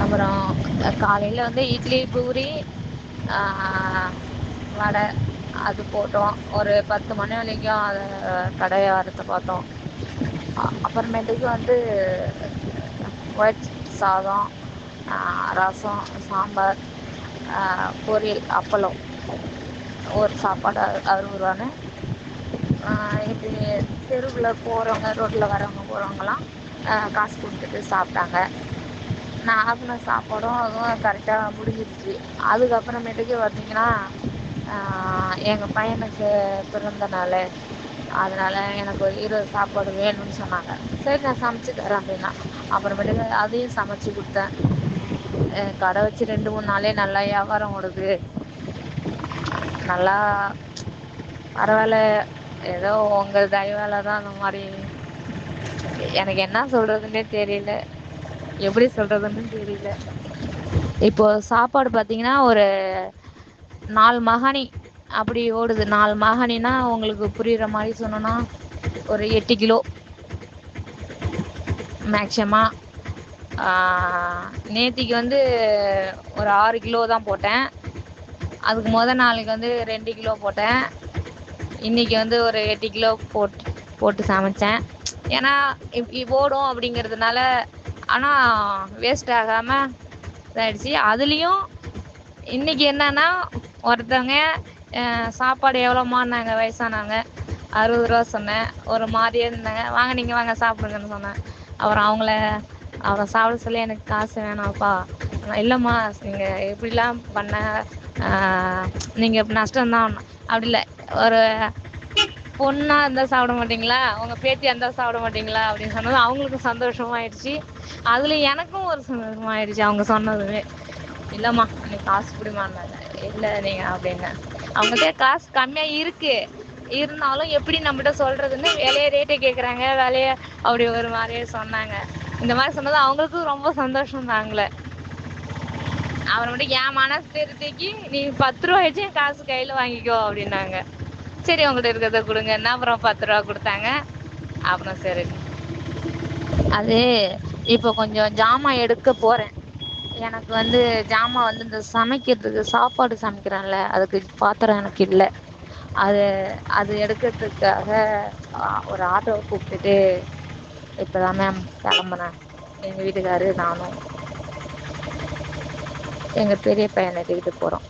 அப்புறம் காலையில் வந்து இட்லி பூரி வடை அது போட்டோம். ஒரு 10 மணி வரைக்கும் அதை கடையாரத்தை பார்த்தோம். அப்புறமேட்டுக்கு வந்து ஒயிட் சாதம், ரசம், சாம்பார், பொரியல், அப்பளம், ஒரு சாப்பாடு 60 ரூபான்னு. இப்படி தெருவில் போகிறவங்க, ரோட்டில் வரவங்க போகிறவங்கலாம் காசு கொடுத்துட்டு சாப்பிட்டாங்க. நான் ஆக்கின சாப்பாடும் அதுவும் கரெக்டாக முடிஞ்சிருச்சு. அதுக்கப்புறமேட்டுக்கு பார்த்தீங்கன்னா எங்கள் பையனுக்கு பிறந்த நாள், அதனால் எனக்கு ஒரு 20 சாப்பாடு வேணும்னு சொன்னாங்க. சரி நான் சமைச்சு தரேன் அப்படின்னா, அப்புறமேட்டுக்கு அதையும் சமைச்சு கொடுத்தேன். கடை வச்சு 2-3 நாளே நல்லா வியாபாரம் ஓடுது. நல்லா பரவாயில்ல, ஏதோ உங்கள் தயவால தான் அந்த மாதிரி. எனக்கு என்ன சொல்கிறதுன்னே தெரியல, எப்படி சொல்கிறதுன்னு தெரியல. இப்போ சாப்பாடு பார்த்தீங்கன்னா ஒரு 4 மகானி அப்படி ஓடுது. 4 மகானினா உங்களுக்கு புரிகிற மாதிரி சொன்னோன்னா ஒரு 8 கிலோ மேக்ஸிமம். நேத்திக்கு வந்து ஒரு 6 கிலோ தான் போட்டேன். அதுக்கு நாளைக்கு வந்து 2 கிலோ போட்டேன். இன்றைக்கி வந்து ஒரு 8 கிலோ போட்டு சமைச்சேன். ஏன்னா ஓடும் அப்படிங்கிறதுனால. ஆனால் வேஸ்ட் ஆகாமல் இதாகிடுச்சு. அதுலேயும் இன்றைக்கி என்னன்னா, ஒருத்தவங்க சாப்பாடு எவ்வளோமான்னாங்க, வயசானாங்க. 60 ரூபா சொன்னேன். ஒரு மாதிரியே இருந்தாங்க. வாங்க நீங்கள் வாங்க சாப்பிடுங்கன்னு சொன்னேன். அப்புறம் அவங்க சாப்பிட சொல்லி, எனக்கு காசு வேணாம்ப்பா. இல்லைம்மா, நீங்கள் எப்படிலாம் பண்ண, நீங்கள் நஷ்டம்தான். அப்படி இல்லை, ஒரு பொண்ணாக இருந்தால் சாப்பிட மாட்டிங்களா, உங்கள் பேத்தியாக இருந்தால் சாப்பிட மாட்டிங்களா அப்படின்னு சொன்னது அவங்களுக்கும் சந்தோஷமாயிடுச்சு. அதில் எனக்கும் ஒரு சந்தோஷமாயிடுச்சு அவங்க சொன்னதுமே. இல்லைம்மா நீ காசு பிடிமான்னாங்க. இல்லை நீங்கள் அப்படின்னு. அவங்ககிட்ட காசு கம்மியாக இருக்குது, இருந்தாலும் எப்படி நம்மகிட்ட சொல்கிறதுன்னு விலைய ரேட்டை கேட்குறாங்க. விலைய அப்படி ஒரு மாதிரியே சொன்னாங்க. இந்த மாதிரி சொன்னது அவங்களுக்கும் ரொம்ப சந்தோஷம் தாங்களே. அப்புறமேட்டு என் மனசு திருத்திக்கு, நீ 10 ரூபாய்ச்சும் காசு கையில் வாங்கிக்கோ அப்படின்னாங்க. சரி உங்கள்கிட்ட இருக்கிறத கொடுங்கன்னா அப்புறம் 10 ரூபா கொடுத்தாங்க. அப்புறம் சரி, அது இப்போ கொஞ்சம் ஜாமான் எடுக்க போகிறேன். எனக்கு வந்து ஜாமான் வந்து இந்த சமைக்கிறதுக்கு, சாப்பாடு சமைக்கிறேன்ல, அதுக்கு பாத்திரம் எனக்கு இல்லை. அது எடுக்கிறதுக்காக ஒரு ஆட்டோவை கூப்பிட்டுட்டு இப்போ தான் மேம் கிளம்புனேன். எங்கள் வீட்டுக்காரு, நானும் எங்கள் பெரிய பையனை எடுத்துக்கிட்டு போகிறோம்.